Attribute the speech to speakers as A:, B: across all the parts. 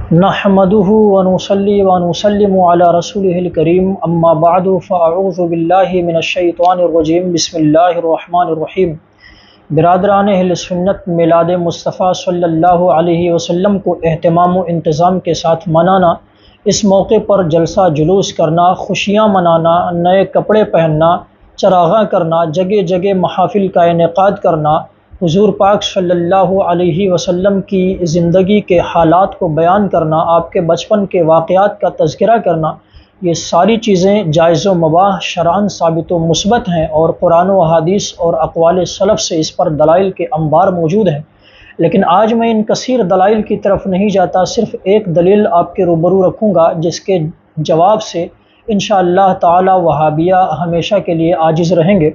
A: نحمده ونصلي ونسلم على رسوله الكريم اما بعد فاعوذ باللہ من الشیطان الرجیم بسم اللہ الرحمن الرحیم۔ برادران اہل سنت میلاد مصطفیٰ صلی اللہ علیہ وسلم کو اہتمام و انتظام کے ساتھ منانا، اس موقع پر جلسہ جلوس کرنا، خوشیاں منانا، نئے کپڑے پہننا، چراغاں کرنا، جگہ جگہ محافل کا انعقاد کرنا، حضور پاک صلی اللہ علیہ وسلم کی زندگی کے حالات کو بیان کرنا، آپ کے بچپن کے واقعات کا تذکرہ کرنا، یہ ساری چیزیں جائز و مباح شرعاً ثابت و مثبت ہیں، اور قرآن و حدیث اور اقوال سلف سے اس پر دلائل کے انبار موجود ہیں۔ لیکن آج میں ان کثیر دلائل کی طرف نہیں جاتا، صرف ایک دلیل آپ کے روبرو رکھوں گا جس کے جواب سے انشاءاللہ تعالی وہابیہ ہمیشہ کے لیے عاجز رہیں گے۔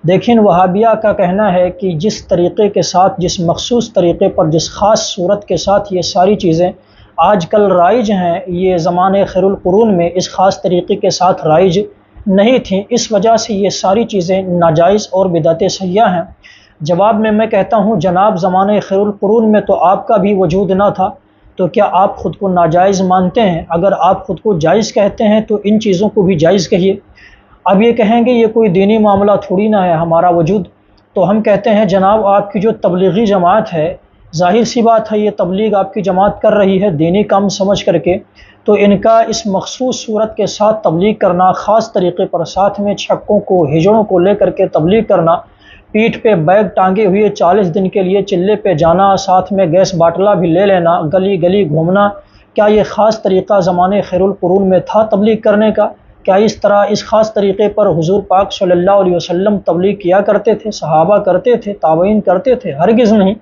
A: دیکھیں، وہابیہ کا کہنا ہے کہ جس طریقے کے ساتھ، جس مخصوص طریقے پر، جس خاص صورت کے ساتھ یہ ساری چیزیں آج کل رائج ہیں، یہ زمانے خیر القرون میں اس خاص طریقے کے ساتھ رائج نہیں تھیں، اس وجہ سے یہ ساری چیزیں ناجائز اور بدعت سیاح ہیں۔ جواب میں کہتا ہوں، جناب زمانے خیر القرون میں تو آپ کا بھی وجود نہ تھا، تو کیا آپ خود کو ناجائز مانتے ہیں؟ اگر آپ خود کو جائز کہتے ہیں تو ان چیزوں کو بھی جائز کہیے۔ اب یہ کہیں گے یہ کوئی دینی معاملہ تھوڑی نہ ہے ہمارا وجود، تو ہم کہتے ہیں جناب آپ کی جو تبلیغی جماعت ہے، ظاہر سی بات ہے یہ تبلیغ آپ کی جماعت کر رہی ہے دینی کام سمجھ کر کے، تو ان کا اس مخصوص صورت کے ساتھ تبلیغ کرنا، خاص طریقے پر ساتھ میں چھکوں کو، ہجڑوں کو لے کر کے تبلیغ کرنا، پیٹھ پہ بیگ ٹانگے ہوئے 40 دن کے لیے چلے پہ جانا، ساتھ میں گیس باٹلہ بھی لے لینا، گلی گلی گھومنا، کیا یہ خاص طریقہ زمانے خیر القرون میں تھا تبلیغ کرنے کا؟ کیا اس طرح اس خاص طریقے پر حضور پاک صلی اللہ علیہ وسلم تبلیغ کیا کرتے تھے، صحابہ کرتے تھے، تابعین کرتے تھے؟ ہرگز نہیں۔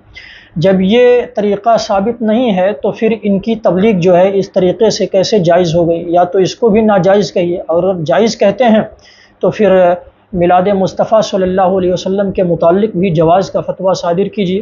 A: جب یہ طریقہ ثابت نہیں ہے تو پھر ان کی تبلیغ جو ہے اس طریقے سے کیسے جائز ہو گئی؟ یا تو اس کو بھی ناجائز کہیے، اور جائز کہتے ہیں تو پھر میلاد مصطفیٰ صلی اللہ علیہ وسلم کے متعلق بھی جواز کا فتویٰ صادر کیجیے۔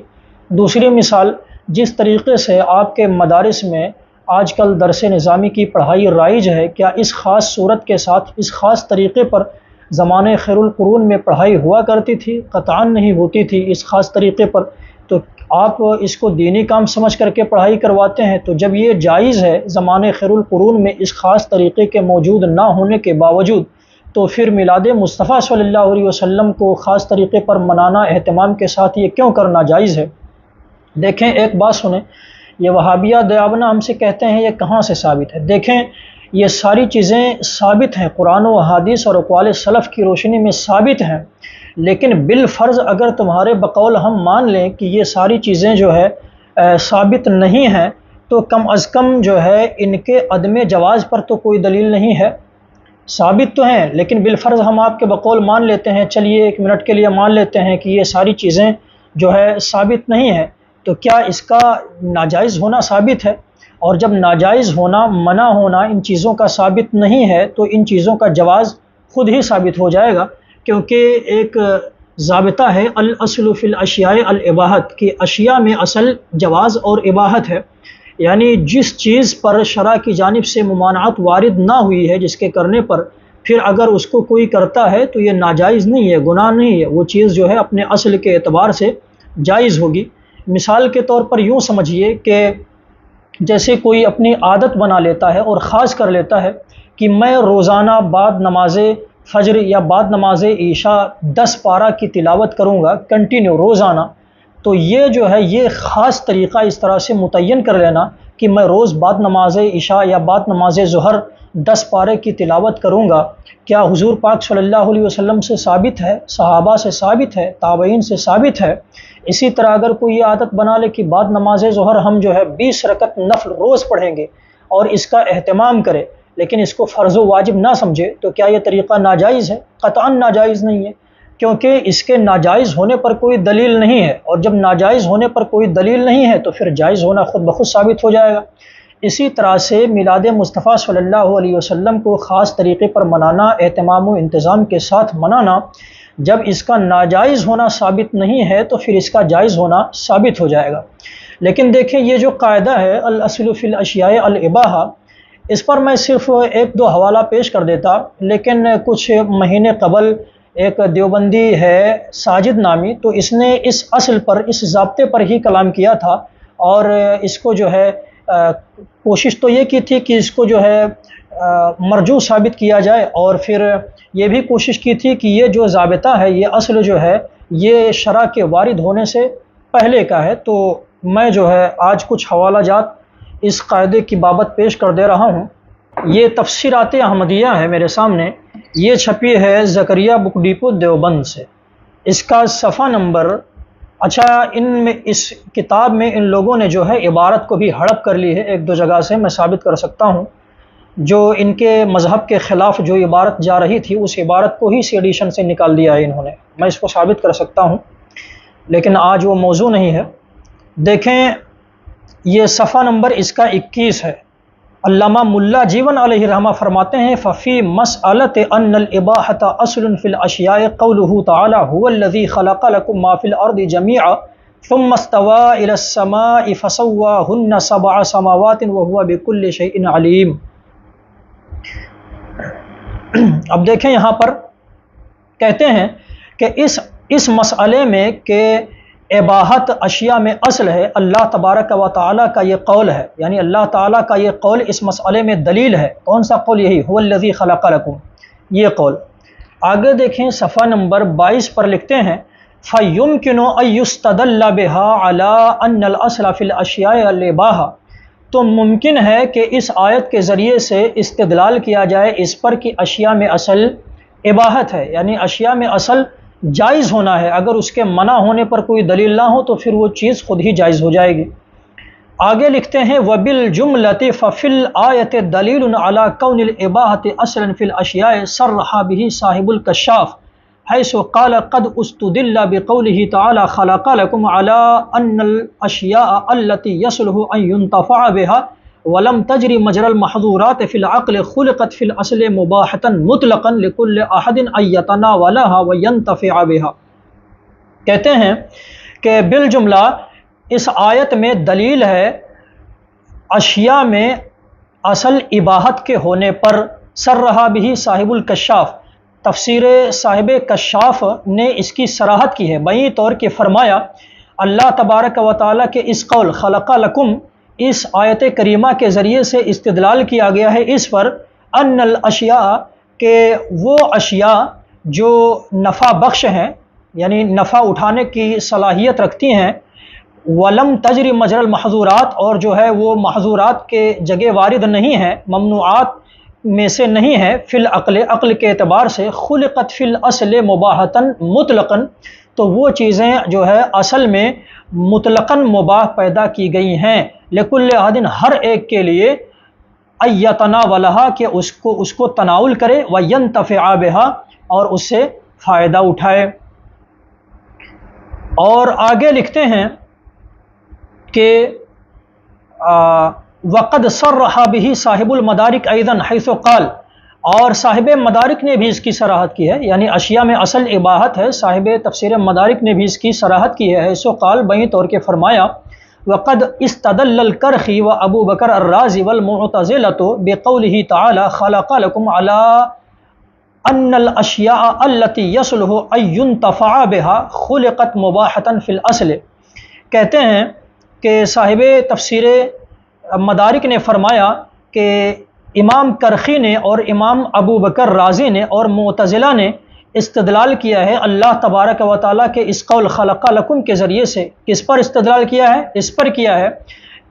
A: دوسری مثال، جس طریقے سے آپ کے مدارس میں آج کل درس نظامی کی پڑھائی رائج ہے، کیا اس خاص صورت کے ساتھ، اس خاص طریقے پر زمانے خیر القرون میں پڑھائی ہوا کرتی تھی؟ قطعاً نہیں ہوتی تھی اس خاص طریقے پر، تو آپ اس کو دینی کام سمجھ کر کے پڑھائی کرواتے ہیں۔ تو جب یہ جائز ہے زمانے خیر القرون میں اس خاص طریقے کے موجود نہ ہونے کے باوجود، تو پھر میلاد مصطفیٰ صلی اللہ علیہ وسلم کو خاص طریقے پر منانا اہتمام کے ساتھ یہ کیوں کرنا جائز ہے؟ دیکھیں، ایک بات سنیں، یہ وہابیہ دیابنا ہم سے کہتے ہیں، یہ کہاں سے ثابت ہے؟ دیکھیں، یہ ساری چیزیں ثابت ہیں، قرآن و حدیث اور اقوال سلف کی روشنی میں ثابت ہیں، لیکن بالفرض اگر تمہارے بقول ہم مان لیں کہ یہ ساری چیزیں جو ہے ثابت نہیں ہیں، تو کم از کم جو ہے ان کے عدم جواز پر تو کوئی دلیل نہیں ہے۔ ثابت تو ہیں لیکن بالفرض ہم آپ کے بقول مان لیتے ہیں، چلیے ایک منٹ کے لیے مان لیتے ہیں کہ یہ ساری چیزیں جو ہے ثابت نہیں ہیں، تو کیا اس کا ناجائز ہونا ثابت ہے؟ اور جب ناجائز ہونا، منع ہونا ان چیزوں کا ثابت نہیں ہے، تو ان چیزوں کا جواز خود ہی ثابت ہو جائے گا، کیونکہ ایک ضابطہ ہے الاصل فی الاشیاء الاباحت، کہ اشیاء میں اصل جواز اور اباحت ہے، یعنی جس چیز پر شرع کی جانب سے ممانعت وارد نہ ہوئی ہے، جس کے کرنے پر پھر اگر اس کو کوئی کرتا ہے تو یہ ناجائز نہیں ہے، گناہ نہیں ہے، وہ چیز جو ہے اپنے اصل کے اعتبار سے جائز ہوگی۔ مثال کے طور پر یوں سمجھیے کہ جیسے کوئی اپنی عادت بنا لیتا ہے اور خاص کر لیتا ہے کہ میں روزانہ بعد نماز فجر یا بعد نماز عشاء 10 پارہ کی تلاوت کروں گا کنٹینیو روزانہ، تو یہ جو ہے یہ خاص طریقہ اس طرح سے متعین کر لینا کہ میں روز بعد نماز عشاء یا بعد نماز ظہر 10 پارے کی تلاوت کروں گا، کیا حضور پاک صلی اللہ علیہ وسلم سے ثابت ہے؟ صحابہ سے ثابت ہے؟ تابعین سے ثابت ہے؟ اسی طرح اگر کوئی یہ عادت بنا لے کہ بعد نماز ظہر ہم جو ہے 20 رکعت نفل روز پڑھیں گے اور اس کا اہتمام کرے، لیکن اس کو فرض و واجب نہ سمجھے، تو کیا یہ طریقہ ناجائز ہے؟ قطعاً ناجائز نہیں ہے، کیونکہ اس کے ناجائز ہونے پر کوئی دلیل نہیں ہے، اور جب ناجائز ہونے پر کوئی دلیل نہیں ہے تو پھر جائز ہونا خود بخود ثابت ہو جائے گا۔ اسی طرح سے میلاد مصطفیٰ صلی اللہ علیہ وسلم کو خاص طریقے پر منانا، اہتمام و انتظام کے ساتھ منانا، جب اس کا ناجائز ہونا ثابت نہیں ہے تو پھر اس کا جائز ہونا ثابت ہو جائے گا۔ لیکن دیکھیں، یہ جو قاعدہ ہے الاصل فی الاشیاء الاباحہ، اس پر میں صرف ایک دو حوالہ پیش کر دیتا، لیکن کچھ مہینے قبل ایک دیوبندی ہے ساجد نامی، تو اس نے اس اصل پر، اس ضابطے پر ہی کلام کیا تھا، اور اس کو جو ہے کوشش تو یہ کی تھی کہ اس کو جو ہے مرجو ثابت کیا جائے، اور پھر یہ بھی کوشش کی تھی کہ یہ جو ضابطہ ہے، یہ اصل جو ہے یہ شرع کے وارد ہونے سے پہلے کا ہے۔ تو میں جو ہے آج کچھ حوالہ جات اس قاعدے کی بابت پیش کر دے رہا ہوں۔ یہ تفسیرات احمدیہ ہے میرے سامنے، یہ چھپی ہے زکریا بک ڈیپو دیوبند سے۔ اس کا صفحہ نمبر، اچھا ان میں اس کتاب میں ان لوگوں نے جو ہے عبارت کو بھی ہڑپ کر لی ہے، ایک دو جگہ سے میں ثابت کر سکتا ہوں۔ جو ان کے مذہب کے خلاف جو عبارت جا رہی تھی، اس عبارت کو ہی اس ایڈیشن سے نکال دیا ہے انہوں نے، میں اس کو ثابت کر سکتا ہوں، لیکن آج وہ موضوع نہیں ہے۔ دیکھیں یہ صفحہ نمبر اس کا 21 ہے۔ علامہ ملا جیون علیہ رحمہ فرماتے ہیں ففی مسألۃ ان الاباحۃ اصل فی الاشیاء قولہ تعالی هو الذی خلق لکم ما فی الارض جميعا ثم استوى الى السماء فسواهن 7 سماوات وهو بكل شیء علیم۔ اب دیکھیں یہاں پر کہتے ہیں کہ اس مسئلے میں کہ اباحت اشیاء میں اصل ہے، اللہ تبارک و تعالیٰ کا یہ قول ہے، یعنی اللہ تعالیٰ کا یہ قول اس مسئلے میں دلیل ہے۔ کون سا قول؟ یہی هو الذی خلق لکم، یہ قول۔ آگے دیکھیں صفحہ نمبر 22 پر لکھتے ہیں فَيُمْكِنُ أَن يُسْتَدَلَّ بِهَا عَلَىٰ أَنَّ الْأَصْلَ فِي الْأَشْيَاءِ الْإِبَاحَةُ، تو ممکن ہے کہ اس آیت کے ذریعے سے استدلال کیا جائے اس پر کہ اشیاء میں اصل اباحت ہے، یعنی اشیاء میں اصل جائز ہونا ہے، اگر اس کے منع ہونے پر کوئی دلیل نہ ہو تو پھر وہ چیز خود ہی جائز ہو جائے گی۔ آگے لکھتے ہیں وَبِالْجُمْلَةِ فَفِي الْآيَةِ دَلِيلٌ عَلَىٰ كَوْنِ الْإِبَاحَةِ أَصْلًا فِي الْأَشْيَاءِ صَرَّحَ بِهِ صاحب الْكَشَّافِ حيث قال قد استدل بقوله تعالى خلق لكم على أن الأشياء التي يصلح أن ينتفع بها ولم تجري مجرى المحظورات في العقل خلقت في الأصل مباحة مطلقا لكل أحد أن يتناولها وينتفع بها۔ کہتے ہیں کہ بالجملہ اس آیت میں دلیل ہے اشیاء میں اصل اباحت کے ہونے پر۔ صرح به صاحب الکشاف، تفسیر صاحب کشاف نے اس کی صراحت کی ہے، بیں طور کہ فرمایا اللہ تبارک و تعالیٰ کے اس قول خلق لکم، اس آیت کریمہ کے ذریعے سے استدلال کیا گیا ہے اس پر ان الاشیاء، کہ وہ اشیاء جو نفع بخش ہیں، یعنی نفع اٹھانے کی صلاحیت رکھتی ہیں، ولم تجری مجرى المحظورات، اور جو ہے وہ محظورات کے جگہ وارد نہیں ہیں، ممنوعات میں سے نہیں ہے، فی العقل، عقل کے اعتبار سے، خلقت فی الاصل مباحتاً مطلقاً، تو وہ چیزیں جو ہے اصل میں مطلقاً مباح پیدا کی گئی ہیں، لکل احد، ہر ایک کے لیے، ایتناولھا، کہ اس کو تناول کرے، وینتفع بہا، اور اس سے فائدہ اٹھائے۔ اور آگے لکھتے ہیں کہ وقد صرح به صاحب المدارک ایضا حیث قال، اور صاحب مدارک نے بھی اس کی صراحت کی ہے، یعنی اشیاء میں اصل اباحت ہے، صاحب تفسیر مدارک نے بھی اس کی صراحت کی ہے، حیث قال، بیں طور کے فرمایا وقد استدل الکرخی و ابو بکر الرازی والمعتزلۃ بقولہ تعالی خلق لکم علی ان الاشیاء التي يصلح ان ينتفع بها خلقت مباحة فی الاصل۔ کہتے ہیں کہ صاحب تفسیر مدارک نے فرمایا کہ امام کرخی نے اور امام ابو بکر رازی نے اور معتزلہ نے استدلال کیا ہے اللہ تبارک و تعالیٰ کے اس قول خلق لکم کے ذریعے سے۔ کس پر استدلال کیا ہے؟ اس پر کیا ہے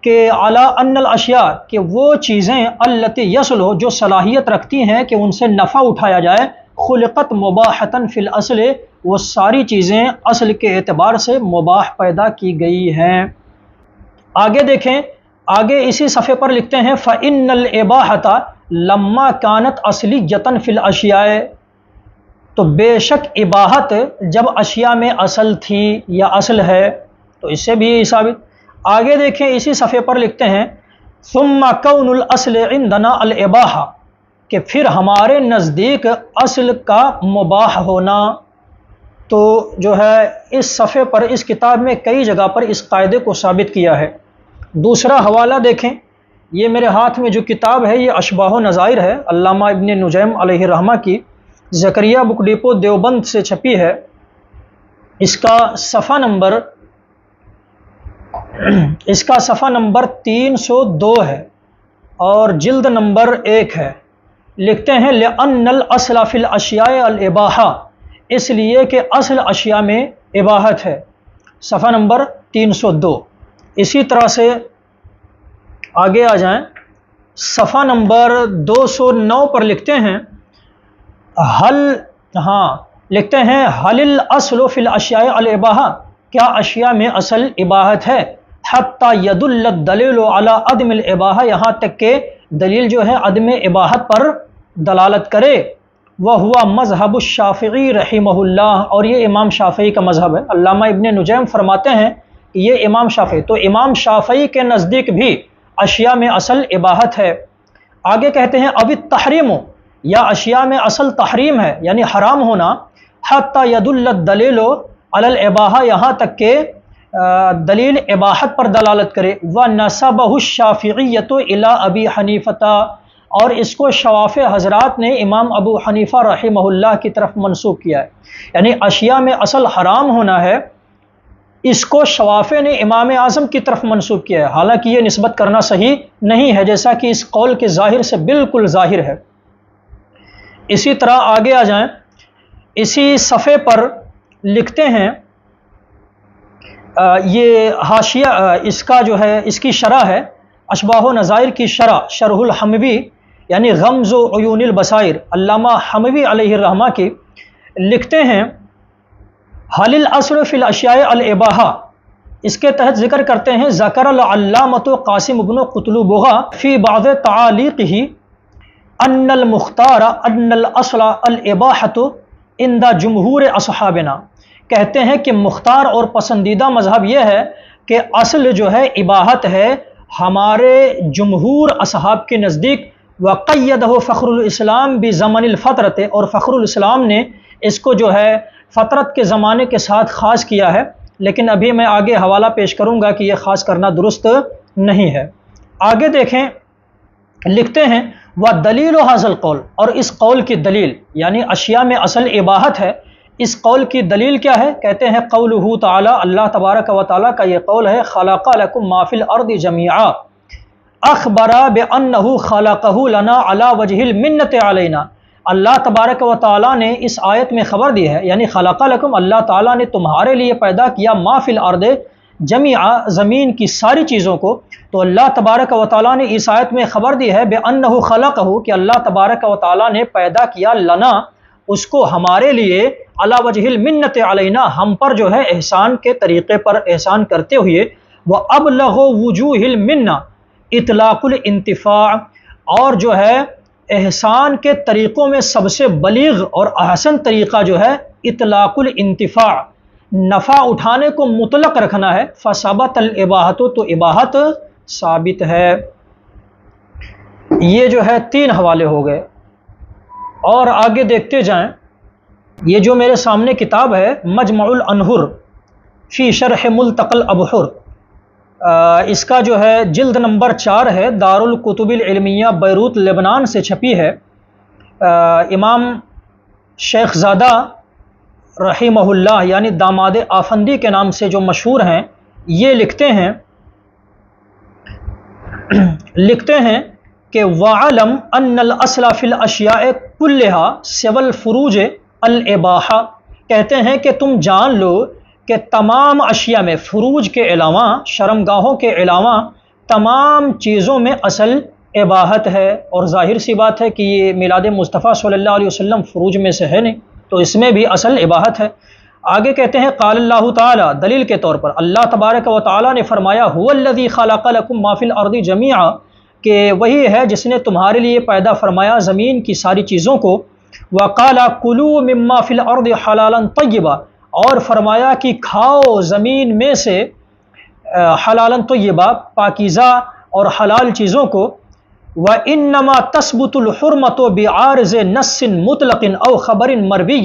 A: کہ علی ان الاشیاء، کہ وہ چیزیں التی یصلح، جو صلاحیت رکھتی ہیں کہ ان سے نفع اٹھایا جائے، خلقت مباحتاً فی الاصل، وہ ساری چیزیں اصل کے اعتبار سے مباح پیدا کی گئی ہیں۔ آگے دیکھیں، آگے اسی صفحے پر لکھتے ہیں فَإِنَّ الْإِبَاحَةَ لَمَّا كَانَتْ أَصْلِيَّةً فِي الْأَشْيَاءِ، تو بے شک اباحت جب اشیاء میں اصل تھی یا اصل ہے، تو اس سے بھی یہ ثابت۔ آگے دیکھیں اسی صفحے پر لکھتے ہیں ثُمَّ كَوْنُ الْأَصْلِ عِنْدَنَا الْإِبَاحَةِ، کہ پھر ہمارے نزدیک اصل کا مباح ہونا۔ تو جو ہے اس صفحے پر، اس کتاب میں کئی جگہ پر اس قاعدے کو ثابت کیا ہے۔ دوسرا حوالہ دیکھیں، یہ میرے ہاتھ میں جو کتاب ہے یہ اشباح و نظائر ہے، علامہ ابن نجیم علیہ رحمہ کی، زکریا بک ڈیپو دیوبند سے چھپی ہے۔ اس کا صفحہ نمبر اس کا صفحہ نمبر 302 ہے اور جلد نمبر 1 ہے۔ لکھتے ہیں لِأَنَّ الْأَصْلَ فِي الْأَشْيَاءِ الْإِبَاحَةِ، اس لیے کہ اصل اشیاء میں اباحت ہے، صفحہ نمبر 302۔ اسی طرح سے آگے آ جائیں، صفحہ نمبر 209 پر لکھتے ہیں لکھتے ہیں حل الاصل فی الاشیاء الاباحہ، کیا اشیاء میں اصل اباحت ہے، حتی یدل الدلیل علی عدم الاباحہ، یہاں تک کہ دلیل جو ہے عدم اباحت پر دلالت کرے۔ وہو مذہب الشافعی رحمہ اللہ، اور یہ امام شافعی کا مذہب ہے۔ علامہ ابن نجیم فرماتے ہیں کہ یہ امام شافعی، تو امام شافعی کے نزدیک بھی اشیاء میں اصل اباحت ہے۔ آگے کہتے ہیں اب التحریم، یا اشیاء میں اصل تحریم ہے یعنی حرام ہونا، حتی یدل الدلیل علی الاباحہ، یہاں تک کہ دلیل اباحت پر دلالت کرے۔ وَنَسَبَهُ الشَّافِعِيَّةُ إِلَىٰ أَبِي حَنِیفَةَ، اور اس کو شوافع حضرات نے امام ابو حنیفہ رحمہ اللہ کی طرف منسوب کیا ہے، یعنی اشیاء میں اصل حرام ہونا ہے، اس کو شوافع نے امام اعظم کی طرف منسوب کیا ہے، حالانکہ یہ نسبت کرنا صحیح نہیں ہے، جیسا کہ اس قول کے ظاہر سے بالکل ظاہر ہے۔ اسی طرح آگے آ جائیں، اسی صفحے پر لکھتے ہیں یہ حاشیہ، اس کا جو ہے اس کی شرح ہے اشباہ و نظائر کی شرح الحموی، یعنی غمز و عیون البصائر، علامہ حموی علیہ الرحمہ کی، لکھتے ہیں حل الاصل فی الاشیاء الاباحہ، اس کے تحت ذکر کرتے ہیں ذکر العلامۃ قاسم بن قطلبغہ فی بعض تعالیقہ ان المختار ان الاصل الاباحۃ عند جمہور اصحابنا، کہتے ہیں کہ مختار اور پسندیدہ مذہب یہ ہے کہ اصل جو ہے اباحت ہے ہمارے جمہور اصحاب کے نزدیک۔ وقیدہ فخر الاسلام بزمن الفطرت، اور فخر الاسلام نے اس کو جو ہے فطرت کے زمانے کے ساتھ خاص کیا ہے، لیکن ابھی میں آگے حوالہ پیش کروں گا کہ یہ خاص کرنا درست نہیں ہے۔ آگے دیکھیں، لکھتے ہیں وَدَلِيلُ هَذَا الْقَوْلِ، اور اس قول کی دلیل، یعنی اشیاء میں اصل اباحت ہے، اس قول کی دلیل کیا ہے؟ کہتے ہیں قولہ تعالی، اللہ تبارک و تعالیٰ کا یہ قول ہے خلق لکم ما فی الارض جمیعا، اخبر بانہ خلقہ لنا علی وجہ المنت علینا، اللہ تبارک و تعالیٰ نے اس آیت میں خبر دی ہے، یعنی خلق لکم، اللہ تعالیٰ نے تمہارے لیے پیدا کیا ما فی الارض جمیعا، زمین کی ساری چیزوں کو، تو اللہ تبارک و تعالیٰ نے اس آیت میں خبر دی ہے بانہ خلقہ، کہ اللہ تبارک و تعالیٰ نے پیدا کیا لنا، اس کو ہمارے لیے، علی وجہ المنت علینا، ہم پر جو ہے احسان کے طریقے پر احسان کرتے ہوئے، وَأَبْلَغُ وُجُوهِ الْمِنَّةِ اطلاق الانتفاع، اور جو ہے احسان کے طریقوں میں سب سے بلیغ اور احسن طریقہ جو ہے اطلاق الانتفاع، نفع اٹھانے کو مطلق رکھنا ہے، فثبت الاباحۃ، تو اباحت ثابت ہے۔ یہ جو ہے 3 حوالے ہو گئے، اور آگے دیکھتے جائیں، یہ جو میرے سامنے کتاب ہے مجمع الانہر فی شرح ملتقى الابحر، اس کا جو ہے جلد نمبر 4 ہے، دارالکتب العلمیہ بیروت لبنان سے چھپی ہے۔ امام شیخ زادہ رحمہ اللہ، یعنی داماد آفندی کے نام سے جو مشہور ہیں، یہ لکھتے ہیں کہ وَعَلَمْ أَنَّ الْأَصْلَ فِي الْأَشْيَاءِ كُلِّهَا سِوَى الْفُرُوجِ الْإِبَاحَةِ، کہتے ہیں کہ تم جان لو کہ تمام اشیاء میں، فروج کے علاوہ، شرمگاہوں کے علاوہ، تمام چیزوں میں اصل اباحت ہے، اور ظاہر سی بات ہے کہ یہ میلاد مصطفیٰ صلی اللہ علیہ وسلم فروج میں سے ہے نہیں، تو اس میں بھی اصل اباحت ہے۔ آگے کہتے ہیں قال اللہ تعالی، دلیل کے طور پر اللہ تبارک و تعالی نے فرمایا هو الذی خلق لکم ما فی الارض جمیعا، کہ وہی ہے جس نے تمہارے لیے پیدا فرمایا زمین کی ساری چیزوں کو، وقال کلوا مما فی الارض حلالا طیبا، اور فرمایا کہ کھاؤ زمین میں سے حلالا طیبا، پاکیزہ اور حلال چیزوں کو، وانما تثبت الحرمۃ بعارض نص مطلق او خبر مروی،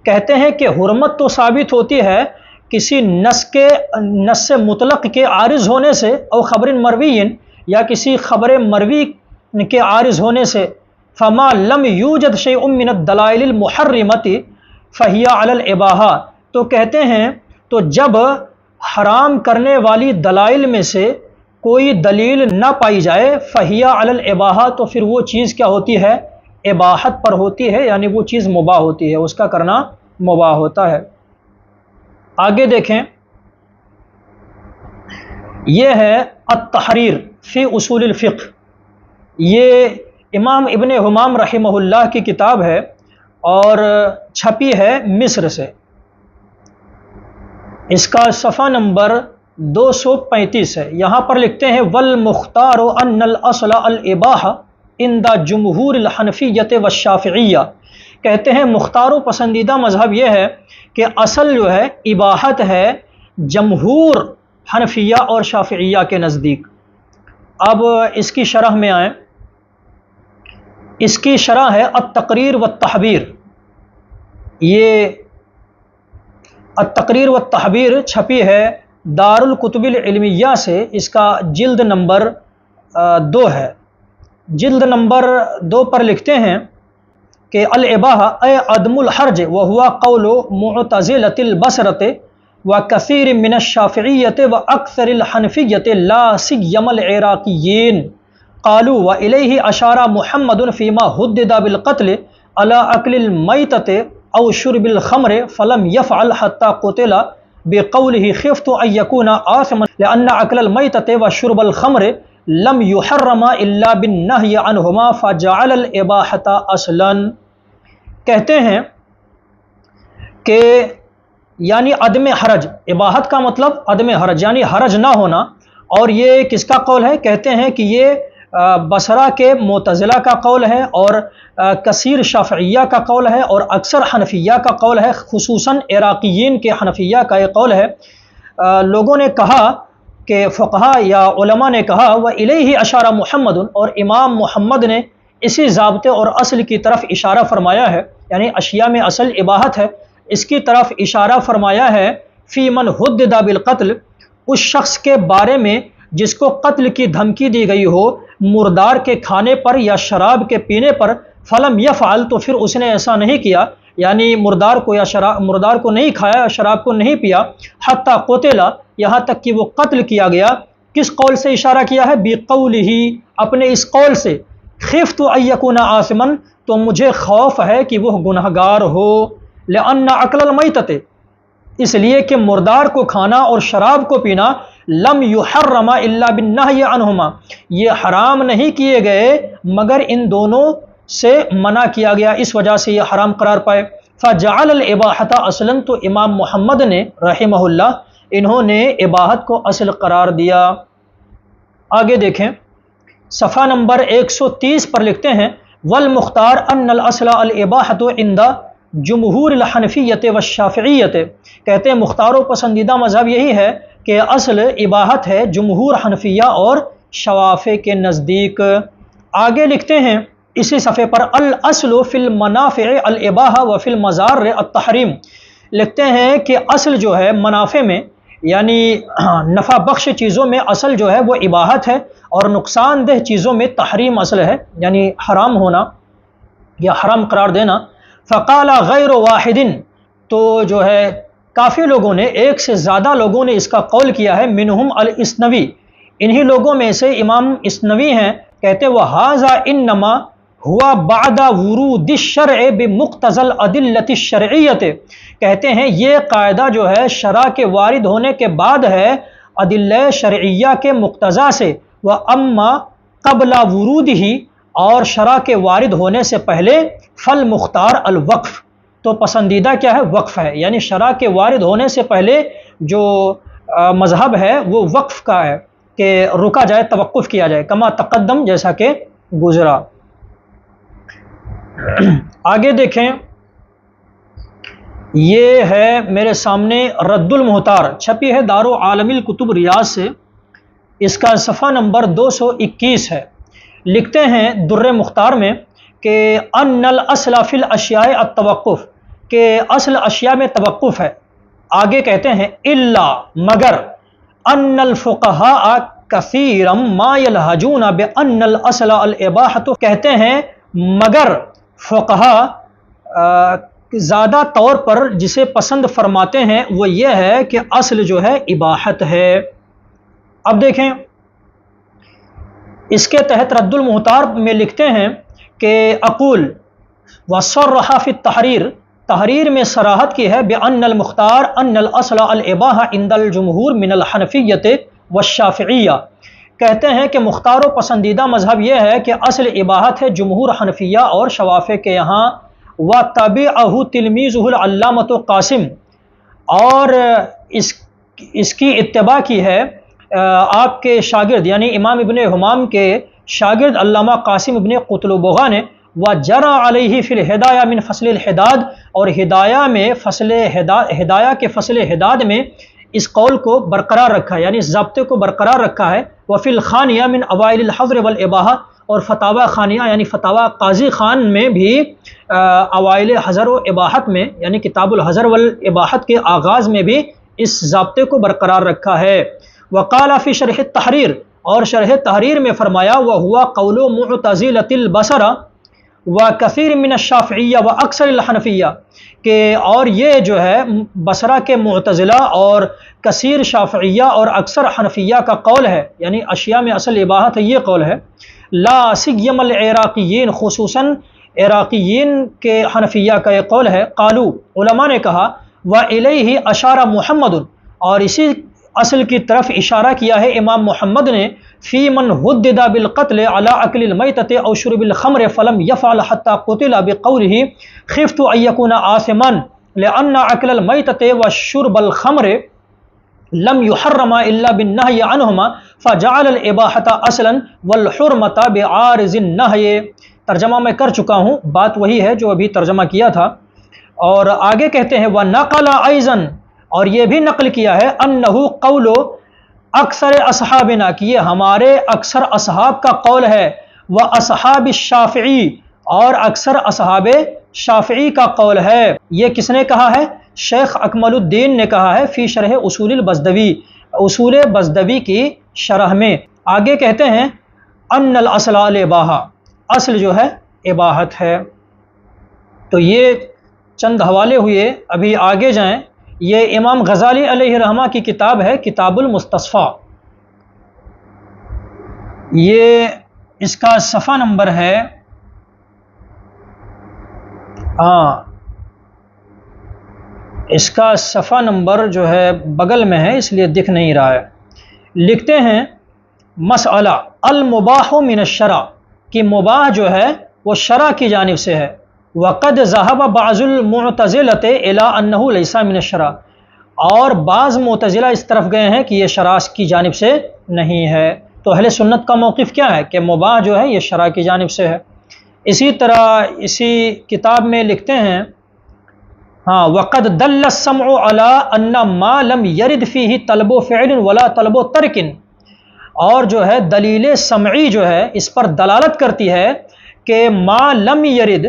A: کہتے ہیں کہ حرمت تو ثابت ہوتی ہے کسی نص مطلق کے عارض ہونے سے، او خبر مروی، یا کسی خبر مروی کے عارض ہونے سے، فما لم یوجد شیء من الدلائل المحرمۃ فہی علی الاباحہ، تو کہتے ہیں تو جب حرام کرنے والی دلائل میں سے کوئی دلیل نہ پائی جائے فہیا علی الاباحہ، تو پھر وہ چیز کیا ہوتی ہے؟ اباحت پر ہوتی ہے، یعنی وہ چیز مباح ہوتی ہے، اس کا کرنا مباح ہوتا ہے۔ آگے دیکھیں، یہ ہے التحریر فی اصول الفقہ، یہ امام ابن حمام رحمہ اللہ کی کتاب ہے اور چھپی ہے مصر سے۔ اس کا صفحہ نمبر 235 ہے۔ یہاں پر لکھتے ہیں والمختار ان الاصل الاباحہ عند جمہور الحنفیۃ والشافعیہ، کہتے ہیں مختار و پسندیدہ مذہب یہ ہے کہ اصل جو ہے اباحت ہے جمہور حنفیہ اور شافعیہ کے نزدیک۔ اب اس کی شرح میں آئیں، اس کی شرح ہے التقریر والتحبیر۔ یہ التقریر والتحبیر چھپی ہے دارالکتب العلمیہ سے، اس کا جلد نمبر 2 ہے۔ جلد نمبر 2 پر لکھتے ہیں کہ الاباحہ اے عدم الحرج وہو قول معتزلۃ البصرۃ وکثیر من الشافعیۃ واکثر الحنفیۃ لا سیما العراقیین قالوا والیہ اشار محمد فیما حدد بالقتل علی اکل المیتۃ او شرب الخمر فلم یفعل حتى قتل بقوله خفت ان یکون آثما لان اکل المیتۃ وشرب الخمر لم یحرم الا بالنہی عنہما فجعل الاباحۃ اصلا۔ کہتے ہیں کہ یعنی عدم حرج، اباحت کا مطلب عدم حرج یعنی حرج نہ ہونا، اور یہ کس کا قول ہے؟ کہتے ہیں کہ یہ بصرہ کے معتزلہ کا قول ہے اور کثیر شافعیہ کا قول ہے اور اکثر حنفیہ کا قول ہے، خصوصاً عراقیین کے حنفیہ کا یہ قول ہے۔ لوگوں نے کہا کہ فقہا یا علماء نے کہا وَإِلَيْهِ أَشَارَ محمد، اور امام محمد نے اسی ضابطے اور اصل کی طرف اشارہ فرمایا ہے، یعنی اشیاء میں اصل اباحت ہے، اس کی طرف اشارہ فرمایا ہے فی من حدد بالقتل، اس شخص کے بارے میں جس کو قتل کی دھمکی دی گئی ہو مردار کے کھانے پر یا شراب کے پینے پر، فلم یفعل، تو پھر اس نے ایسا نہیں کیا، یعنی مردار کو یا مردار کو نہیں کھایا، شراب کو نہیں پیا، حتی قتل، یہاں تک کہ وہ قتل کیا گیا۔ کس قول سے اشارہ کیا ہے؟ بقولہ، اپنے اس قول سے، خفت ان یکون آثما، تو مجھے خوف ہے کہ وہ گنہگار ہو، لأن اکل المیتۃ، اس لیے کہ مردار کو کھانا اور شراب کو پینا، لم یحرم الا بالنہی عنہما، یہ حرام نہیں کیے گئے مگر ان دونوں سے منع کیا گیا، اس وجہ سے یہ حرام قرار پائے۔ فجعل الاباحۃ اصلا، تو امام محمد نے رحمہ اللہ انہوں نے اباحت کو اصل قرار دیا۔ آگے دیکھیں، صفحہ نمبر 130 پر لکھتے ہیں والمختار ان الاصل الاباحۃ عند جمہور الحنفیۃ والشافعیۃ، کہتے ہیں مختار و پسندیدہ مذہب یہی ہے کہ اصل اباحت ہے جمہور حنفیہ اور شوافع کے نزدیک۔ آگے لکھتے ہیں اسی صفحے پر الاصل فی المنافع الاباحہ وفی المضار التحریم، لکھتے ہیں کہ اصل جو ہے منافع میں یعنی نفع بخش چیزوں میں اصل جو ہے وہ اباحت ہے، اور نقصان دہ چیزوں میں تحریم اصل ہے، یعنی حرام ہونا یا حرام قرار دینا۔ فقال غیر واحد، تو جو ہے کافی لوگوں نے، ایک سے زیادہ لوگوں نے اس کا قول کیا ہے، منہم الاسنوی، انہی لوگوں میں سے امام اسنوی ہیں، کہتے وہذا انما ہوا بعد ورود الشرع بمقتضى الادلۃ الشرعیۃ، کہتے ہیں یہ قاعدہ جو ہے شرع کے وارد ہونے کے بعد ہے ادلہ شرعیہ کے مقتضا سے، واما قبل ورودہ، اور شرع کے وارد ہونے سے پہلے، فالمختار الوقف، تو پسندیدہ کیا ہے؟ وقف ہے، یعنی شرع کے وارد ہونے سے پہلے جو مذہب ہے وہ وقف کا ہے کہ رکا جائے، توقف کیا جائے، کما تقدم، جیسا کہ گزرا۔ آگے دیکھیں، یہ ہے میرے سامنے رد المحتار، چھپی ہے دارالعالم الکتب ریاض سے، اس کا صفحہ نمبر 221 ہے۔ لکھتے ہیں در مختار میں کہ ان الاصل فی الاشیاء التوقف، کہ اصل اشیاء میں توقف ہے۔ آگے کہتے ہیں الا، مگر، ان الفقہاء کثیرا ما یلحجون بان الاصل الاباحۃ، کہتے ہیں مگر فقہا زیادہ طور پر جسے پسند فرماتے ہیں وہ یہ ہے کہ اصل جو ہے اباحت ہے۔ اب دیکھیں اس کے تحت رد المحتار میں لکھتے ہیں کہ اقول وصرح فی التحریر، تحریر میں صراحت کی ہے بأن المختار ان الاصل الاباحہ عند الجمہور من الحنفیۃ والشافعیہ، کہتے ہیں کہ مختار و پسندیدہ مذہب یہ ہے کہ اصل اباحت ہے جمہور حنفیہ اور شوافع کے یہاں، وتبعہ تلمیذہ العلامۃ قاسم، اور اس کی اتباع کی ہے آپ کے شاگرد یعنی امام ابن حمام کے شاگرد علامہ قاسم ابن قطلبغہ نے، وجرى علیہ فی الہدایہ من فصل الحداد، اور ہدایہ میں ہدایہ کے فصل حداد میں اس قول کو برقرار رکھا ہے یعنی اس ضابطے کو برقرار رکھا ہے، وفی الخانیہ من اوائل الحظر والاباحہ، اور فتاوی خانیہ یعنی فتاوی قاضی خان میں بھی اوائل حظر و اباحت میں یعنی کتاب الحظر والاباحت کے آغاز میں بھی اس ضابطے کو برقرار رکھا ہے۔ وقال فی شرح التحریر، اور شرح تحریر میں فرمایا وہوا قول معتزلۃ البصرہ وکثیر من الشافعیہ واکثر الحنفیہ، کہ اور یہ جو ہے بصرہ کے معتزلہ اور کثیر شافعیہ اور اکثر حنفیہ کا قول ہے، یعنی اشیاء میں اصل اباحت ہے یہ قول ہے، لا سیم العراقیین، خصوصاً عراقیین کے حنفیہ کا یہ قول ہے، قالو علماء نے کہا، وإلیہ اشار محمد، اور اسی اصل کی طرف اشارہ کیا ہے امام محمد نے، فی من حدد بالقتل علی اکل المیتۃ او شرب الخمر فلم یفعل حتی قتل بقولہ خفت ان یکون آثما لأن اکل المیتۃ وشرب الخمر لم يحرم الا بالنہی عنہما فجعل الاباحۃ اصلا والحرمۃ بعارض النہی۔ ترجمہ میں کر چکا ہوں، بات وہی ہے جو ابھی ترجمہ کیا تھا، اور آگے کہتے ہیں وَنَقَلَ أَيْضًا، اور یہ بھی نقل کیا ہے، انہو قول اکثر اصحابنا، کہ یہ ہمارے اکثر اصحاب کا قول ہے، واصحاب الشافعی، اور اکثر اصحاب شافعی کا قول ہے۔ یہ کس نے کہا ہے؟ شیخ اکمل الدین نے کہا ہے فی شرح اصول البزدوی، اصول بزدوی کی شرح میں۔ آگے کہتے ہیں ان الاصل الاباحہ، اصل جو ہے اباحت ہے۔ تو یہ چند حوالے ہوئے، ابھی آگے جائیں۔ یہ امام غزالی علیہ رحمہ کی کتاب ہے کتاب المستصفیٰ، یہ اس کا صفحہ نمبر ہے اس کا صفحہ نمبر جو ہے بغل میں ہے اس لیے دکھ نہیں رہا ہے۔ لکھتے ہیں مسئلہ المباح من الشرع، کہ مباح جو ہے وہ شرع کی جانب سے ہے، وقد ذهب بعض المعتزلۃ الی انہ لیس من الشرع، اور بعض معتزلہ اس طرف گئے ہیں کہ یہ شرع کی جانب سے نہیں ہے۔ تو اہل سنت کا موقف کیا ہے کہ مباح جو ہے یہ شرع کی جانب سے ہے۔ اسی طرح اسی کتاب میں لکھتے ہیں وقد دل السمع علی ان ما لم یرد فیہ طلب فعل ولا طلب ترک، اور جو ہے دلیل سمعی جو ہے اس پر دلالت کرتی ہے کہ ما لم یرد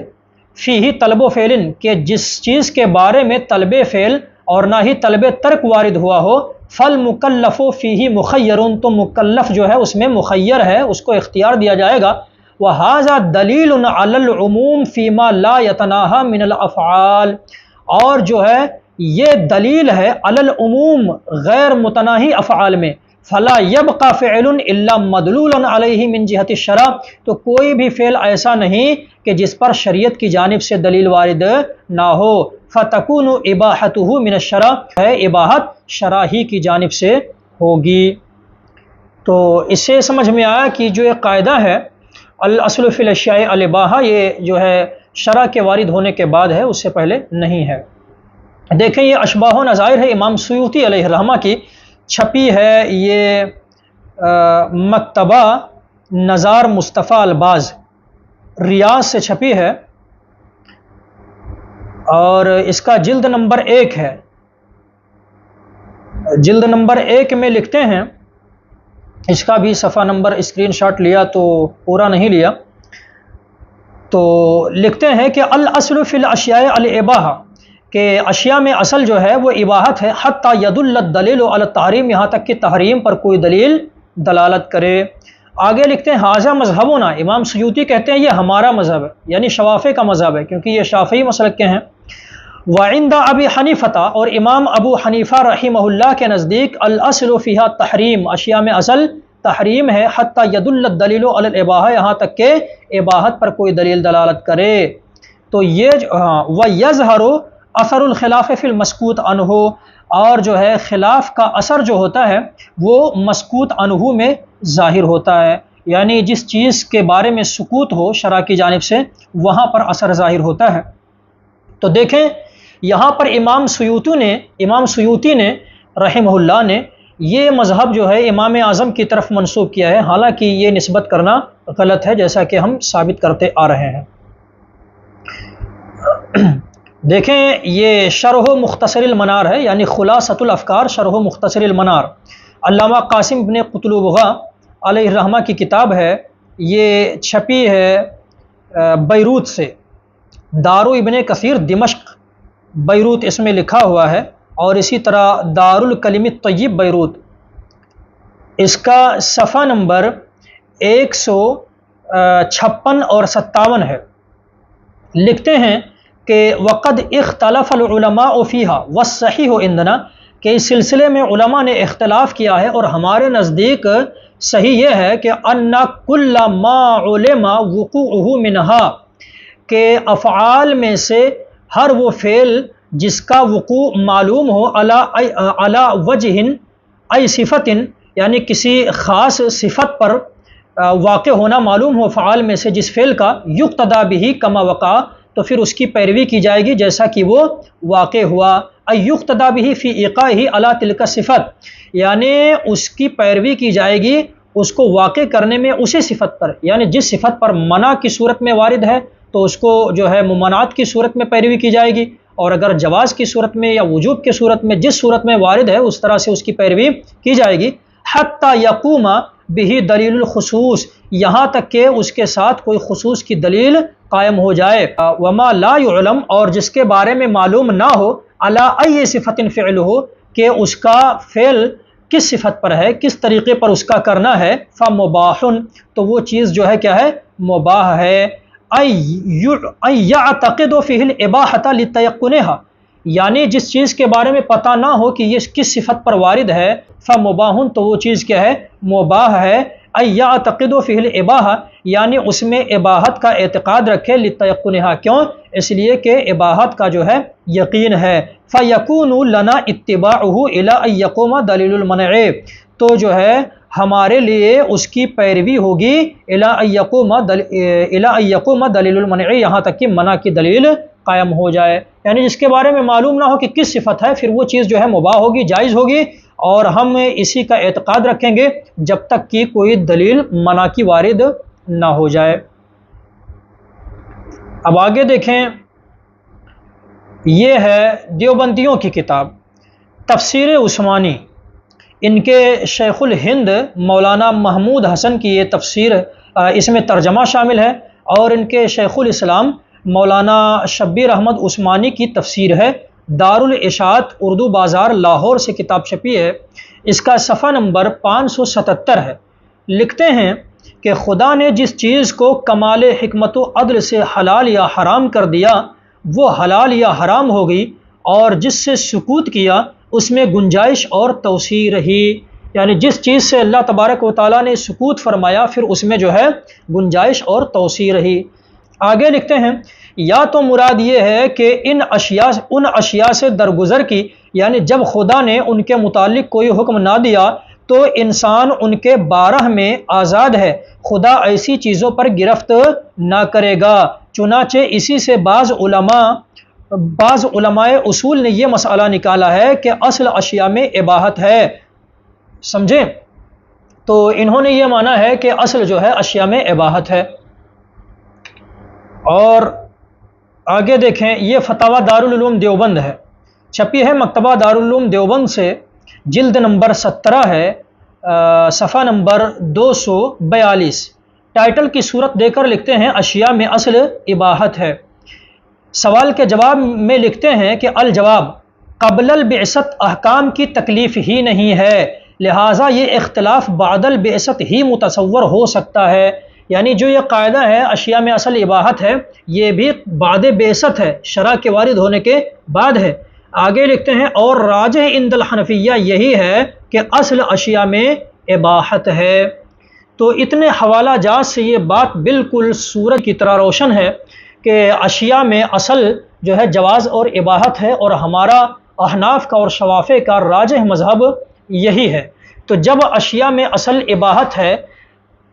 A: فیہ طلب فعل، کہ جس چیز کے بارے میں طلب فعل اور نہ ہی طلب ترک وارد ہوا ہو، فالمکلف فیہ مخیر، تو مکلف جو ہے اس میں مخیر ہے، اس کو اختیار دیا جائے گا۔ وَهَذَا دَلِيلٌ عَلَى الْعُمُومِ فِي مَا لَا يَتَنَاهَى مِنَ الْأَفْعَالِ، اور جو ہے یہ دلیل ہے علی العموم غیر متناہی افعال میں، فلا يبقى فعل الا مدلول علیہ من جہت الشرع، تو کوئی بھی فعل ایسا نہیں کہ جس پر شریعت کی جانب سے دلیل وارد نہ ہو، فتکون اباحتہ من الشرع، ہے اباحت شرع ہی کی جانب سے ہوگی۔ تو اس سے سمجھ میں آیا کہ جو ایک قاعدہ ہے الاصل فی الاشیاء الاباحہ، یہ جو ہے شرع کے وارد ہونے کے بعد ہے، اس سے پہلے نہیں ہے۔ دیکھیں یہ اشباہ و نظائر ہے امام سیوطی علیہ الرحمہ کی، چھپی ہے یہ مکتبہ نزار مصطفیٰ الباز ریاض سے چھپی ہے، اور اس کا جلد نمبر 1 ہے۔ جلد نمبر 1 میں لکھتے ہیں، اس کا بھی صفحہ نمبر اسکرین شاٹ لیا تو پورا نہیں لیا، تو لکھتے ہیں کہ الاصل فی الاشیاء الاباحہ، کہ اشیاء میں اصل جو ہے وہ اباحت ہے، حتی یدل الدلیل علی التحریم، یہاں تک کہ تحریم پر کوئی دلیل دلالت کرے۔ آگے لکھتے ہیں ھذا مذہبنا، امام سیوطی کہتے ہیں یہ ہمارا مذہب ہے، یعنی شوافع کا مذہب ہے، کیونکہ یہ شافعی مسلک کے ہیں۔ وعند ابی حنیفہ، اور امام ابو حنیفہ رحمہ اللہ کے نزدیک الاصل فیہا تحریم، اشیاء میں اصل تحریم ہے، حتی یدل الدلیل علی الاباحہ، یہاں تک کہ اباحت پر کوئی دلیل دلالت کرے۔ تو یہ وَيَظْهَرُ اثر الخلاف فی المسکوت عنہ، اور جو ہے خلاف کا اثر جو ہوتا ہے وہ مسکوت عنہ میں ظاہر ہوتا ہے، یعنی جس چیز کے بارے میں سکوت ہو شرع کی جانب سے وہاں پر اثر ظاہر ہوتا ہے۔ تو دیکھیں یہاں پر امام سیوطی نے رحمہ اللہ نے یہ مذہب جو ہے امام اعظم کی طرف منسوب کیا ہے، حالانکہ یہ نسبت کرنا غلط ہے جیسا کہ ہم ثابت کرتے آ رہے ہیں۔ دیکھیں یہ شرح مختصر المنار ہے، یعنی خلاصۃ الافکار شرح مختصر المنار، علامہ قاسم بن قطلبغہ علیہ الرحمہ کی کتاب ہے، یہ چھپی ہے بیروت سے، دار ابن کثیر دمشق بیروت اس میں لکھا ہوا ہے، اور اسی طرح دار الکلم الطیب بیروت، اس کا صفحہ نمبر 156 اور 57 ہے۔ لکھتے ہیں کہ وقد اختلف العلماء فیہا والصحیح عندنا، کہ اس سلسلے میں علماء نے اختلاف کیا ہے اور ہمارے نزدیک صحیح یہ ہے کہ ان کل ما علم وقوعہ منہا، کہ افعال میں سے ہر وہ فعل جس کا وقوع معلوم ہو علی وجہ ای صفت، یعنی کسی خاص صفت پر واقع ہونا معلوم ہو فعال میں سے جس فعل کا، یقتدی بہ کما وقع، تو پھر اس کی پیروی کی جائے گی جیسا کہ وہ واقع ہوا، ای یقتدی بہ فی ایقاعہ علی تلک صفت، یعنی اس کی پیروی کی جائے گی اس کو واقع کرنے میں اسی صفت پر، یعنی جس صفت پر منع کی صورت میں وارد ہے تو اس کو جو ہے ممانعت کی صورت میں پیروی کی جائے گی، اور اگر جواز کی صورت میں یا وجوب کی صورت میں جس صورت میں وارد ہے اس طرح سے اس کی پیروی کی جائے گی، حتی یقوم بہ دلیل الخصوص، یہاں تک کہ اس کے ساتھ کوئی خصوص کی دلیل قائم ہو جائے، وما لا يعلم، اور جس کے بارے میں معلوم نہ ہو، علی ای صفت فعلہ، کہ اس کا فعل کس صفت پر ہے، کس طریقے پر اس کا کرنا ہے، فمباح، تو وہ چیز جو ہے کیا ہے، مباح ہے، یعتقد فیہ الاباحۃ لتیقنھا، یعنی جس چیز کے بارے میں پتہ نہ ہو کہ یہ کس صفت پر وارد ہے، فمباح، تو وہ چیز کیا ہے، مباح ہے، یعتقد فیہ الاباحہ، یعنی اس میں اباحت کا اعتقاد رکھے، لتیقنھا، کیوں، اس لیے کہ اباحت کا جو ہے یقین ہے، فیکون لنا اتباعہ الی ان یقوم دلیل المنع، تو جو ہے ہمارے لیے اس کی پیروی ہوگی الی ان یقوم دلیل المنع، یہاں تک کہ منع کی دلیل قائم ہو جائے، یعنی جس کے بارے میں معلوم نہ ہو کہ کس صفت ہے پھر وہ چیز جو ہے مباح ہوگی، جائز ہوگی، اور ہم اسی کا اعتقاد رکھیں گے جب تک کہ کوئی دلیل منع کی وارد نہ ہو جائے۔ اب آگے دیکھیں، یہ ہے دیوبندیوں کی کتاب تفسیر عثمانی، ان کے شیخ الہند مولانا محمود حسن کی یہ تفسیر، اس میں ترجمہ شامل ہے، اور ان کے شیخ الاسلام مولانا شبیر احمد عثمانی کی تفسیر ہے، دار الاشاعت اردو بازار لاہور سے کتاب چھپی ہے، اس کا صفحہ نمبر 577 ہے۔ لکھتے ہیں کہ خدا نے جس چیز کو کمال حکمت و عدل سے حلال یا حرام کر دیا وہ حلال یا حرام ہوگی، اور جس سے سکوت کیا اس میں گنجائش اور توسیع رہی، یعنی جس چیز سے اللہ تبارک و تعالیٰ نے سکوت فرمایا پھر اس میں جو ہے گنجائش اور توسیع رہی۔ آگے لکھتے ہیں، یا تو مراد یہ ہے کہ ان اشیاء سے درگزر کی، یعنی جب خدا نے ان کے متعلق کوئی حکم نہ دیا تو انسان ان کے بارہ میں آزاد ہے، خدا ایسی چیزوں پر گرفت نہ کرے گا، چنانچہ اسی سے بعض علماء اصول نے یہ مسئلہ نکالا ہے کہ اصل اشیاء میں اباحت ہے، سمجھیں، تو انہوں نے یہ مانا ہے کہ اصل جو ہے اشیاء میں اباحت ہے۔ اور آگے دیکھیں، یہ فتاوی دارالعلوم دیوبند ہے، چھپی ہے مکتبہ دارالعلوم دیوبند سے، جلد نمبر 17 ہے، صفحہ نمبر 242، ٹائٹل کی صورت دے کر لکھتے ہیں اشیاء میں اصل اباحت ہے۔ سوال کے جواب میں لکھتے ہیں کہ الجواب، قبل البعثت احکام کی تکلیف ہی نہیں ہے، لہٰذا یہ اختلاف بعد البعثت ہی متصور ہو سکتا ہے، یعنی جو یہ قاعدہ ہے اشیاء میں اصل اباحت ہے، یہ بھی بعد بعثت ہے، شرع کے وارد ہونے کے بعد ہے۔ آگے لکھتے ہیں اور راجح عند الحنفیہ یہی ہے کہ اصل اشیاء میں اباحت ہے۔ تو اتنے حوالہ جات سے یہ بات بالکل سورج کی طرح روشن ہے کہ اشیاء میں اصل جو ہے جواز اور اباحت ہے، اور ہمارا احناف کا اور شوافع کا راجح مذہب یہی ہے۔ تو جب اشیاء میں اصل اباحت ہے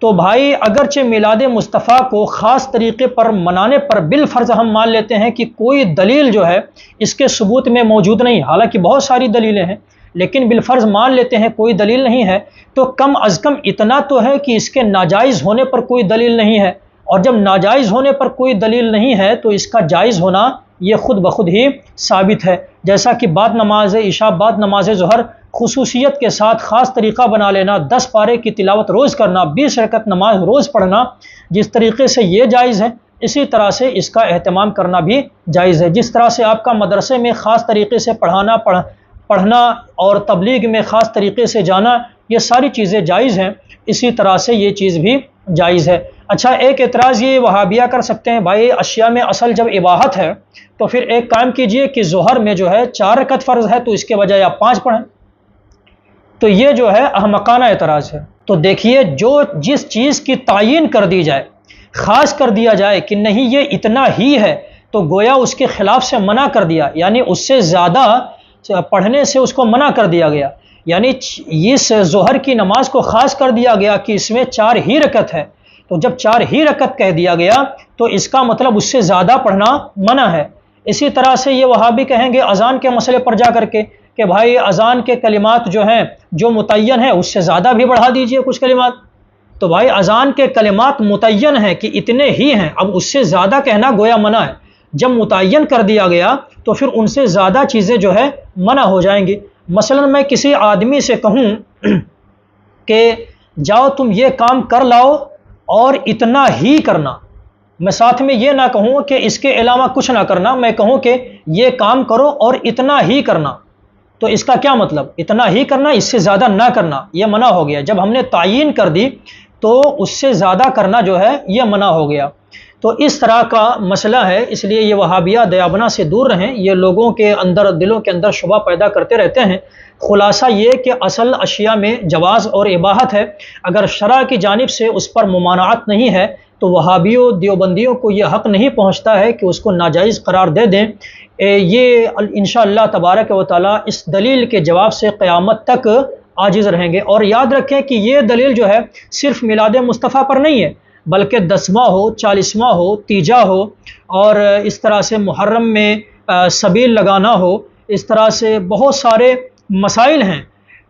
A: تو بھائی اگرچہ میلاد مصطفیٰ کو خاص طریقے پر منانے پر بالفرض ہم مان لیتے ہیں کہ کوئی دلیل جو ہے اس کے ثبوت میں موجود نہیں، حالانکہ بہت ساری دلیلیں ہیں، لیکن بالفرض مان لیتے ہیں کوئی دلیل نہیں ہے، تو کم از کم اتنا تو ہے کہ اس کے ناجائز ہونے پر کوئی دلیل نہیں ہے، اور جب ناجائز ہونے پر کوئی دلیل نہیں ہے تو اس کا جائز ہونا یہ خود بخود ہی ثابت ہے۔ جیسا کہ بعد نماز عشاء بعد نماز ظہر خصوصیت کے ساتھ خاص طریقہ بنا لینا، 10 پارے کی تلاوت روز کرنا، 20 رکعت نماز روز پڑھنا، جس طریقے سے یہ جائز ہے اسی طرح سے اس کا اہتمام کرنا بھی جائز ہے۔ جس طرح سے آپ کا مدرسے میں خاص طریقے سے پڑھنا اور تبلیغ میں خاص طریقے سے جانا، یہ ساری چیزیں جائز ہیں، اسی طرح سے یہ چیز بھی جائز ہے۔ اچھا، ایک اعتراض یہ وہابیہ کر سکتے ہیں، بھائی اشیاء میں اصل جب اباحت ہے تو پھر ایک کام کیجئے کہ ظہر میں جو ہے 4 رکعت فرض ہے تو اس کے بجائے آپ 5 پڑھیں، تو یہ جو ہے احمقانہ اعتراض ہے۔ تو دیکھیے، جس چیز کی تعیین کر دی جائے، خاص کر دیا جائے کہ نہیں یہ اتنا ہی ہے، تو گویا اس کے خلاف سے منع کر دیا، یعنی اس سے زیادہ پڑھنے سے اس کو منع کر دیا گیا، یعنی اس ظہر کی نماز کو خاص کر دیا گیا کہ اس میں 4 ہی رکعت ہے، تو جب 4 ہی رکعت کہہ دیا گیا تو اس کا مطلب اس سے زیادہ پڑھنا منع ہے۔ اسی طرح سے یہ وہابی کہیں گے اذان کے مسئلے پر جا کر کے کہ بھائی اذان کے کلمات جو ہیں جو متعین ہیں اس سے زیادہ بھی بڑھا دیجئے کچھ کلمات، تو بھائی اذان کے کلمات متعین ہیں کہ اتنے ہی ہیں، اب اس سے زیادہ کہنا گویا منع ہے۔ جب متعین کر دیا گیا تو پھر ان سے زیادہ چیزیں جو ہے منع ہو جائیں گی۔ مثلا میں کسی آدمی سے کہوں کہ جاؤ تم یہ کام کر لاؤ اور اتنا ہی کرنا، میں ساتھ میں یہ نہ کہوں کہ اس کے علاوہ کچھ نہ کرنا، میں کہوں کہ یہ کام کرو اور اتنا ہی کرنا، تو اس کا کیا مطلب؟ اتنا ہی کرنا، اس سے زیادہ نہ کرنا، یہ منع ہو گیا۔ جب ہم نے تعیین کر دی تو اس سے زیادہ کرنا جو ہے یہ منع ہو گیا۔ تو اس طرح کا مسئلہ ہے، اس لیے یہ وہابیہ دیابنا سے دور رہیں، یہ لوگوں کے اندر دلوں کے اندر شبہ پیدا کرتے رہتے ہیں۔ خلاصہ یہ کہ اصل اشیاء میں جواز اور اباحت ہے، اگر شرع کی جانب سے اس پر ممانعت نہیں ہے تو وہابیوں دیوبندیوں کو یہ حق نہیں پہنچتا ہے کہ اس کو ناجائز قرار دے دیں۔ یہ انشاءاللہ تبارک و تعالی اس دلیل کے جواب سے قیامت تک عاجز رہیں گے۔ اور یاد رکھیں کہ یہ دلیل جو ہے صرف میلاد مصطفیٰ پر نہیں ہے، بلکہ 10واں ہو، 40واں ہو، تیجا ہو، اور اس طرح سے محرم میں سبیل لگانا ہو، اس طرح سے بہت سارے مسائل ہیں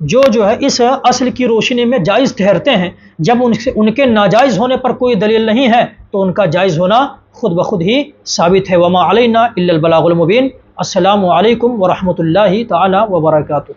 A: جو ہے اس اصل کی روشنی میں جائز ٹھہرتے ہیں۔ جب ان کے ناجائز ہونے پر کوئی دلیل نہیں ہے تو ان کا جائز ہونا خود بخود ہی ثابت ہے۔ وما علینا الا البلاغ المبین۔ السلام علیکم ورحمۃ اللہ تعالی وبرکاتہ۔